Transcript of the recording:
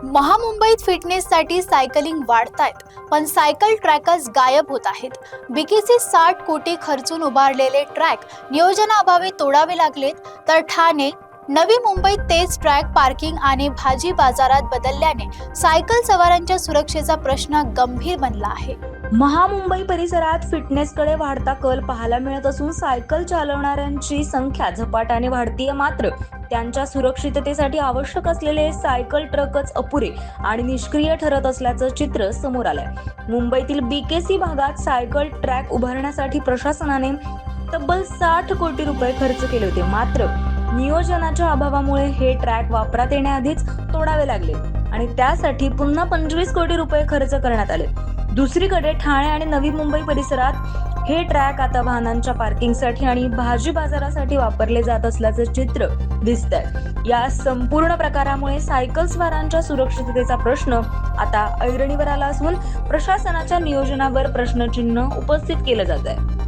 महामुंबईत फिटनेससाठी सायकलिंग वाढतायत, पण सायकल ट्रॅकर्स गायब होत आहेत. बीकेसी 60 कोटी खर्चून उभारलेले ट्रॅक नियोजनाअभावी तोडावे लागलेत, तर ठाणे, नवी मुंबईत तेच ट्रॅक पार्किंग आणि भाजी बाजारात बदलल्याने सायकल सवारांच्या सुरक्षेचा प्रश्न गंभीर बनला आहे. महामुंबई परिसरात फिटनेसकडे वाढता कल पाहायला मिळत असून सायकल चालवणाऱ्यांची संख्या झपाट्याने वाढतीये. मात्र त्यांच्या सुरक्षिततेसाठी आवश्यक असलेले सायकल ट्रकच अपुरे आणि निष्क्रिय ठरत असल्याचं चित्र समोर आलंय. मुंबईतील बीकेसी भागात सायकल ट्रॅक उभारण्यासाठी प्रशासनाने तब्बल 60 कोटी रुपये खर्च केले होते. मात्र नियोजनाच्या अभावामुळे हे ट्रॅक वापरात येण्याआधीच तोडावे लागले आणि त्यासाठी पुन्हा 25 कोटी रुपये खर्च करण्यात आले. दुसरीकडे ठाणे आणि नवी मुंबई परिसरात हे ट्रॅक आता वाहनांच्या पार्किंगसाठी आणि भाजी बाजारासाठी वापरले जात असल्याचं चित्र दिसतंय. या संपूर्ण प्रकारामुळे सायकल स्वारांच्या सुरक्षिततेचा प्रश्न आता ऐरणीवर आला असून प्रशासनाच्या नियोजनावर प्रश्नचिन्ह उपस्थित केलं जात आहे.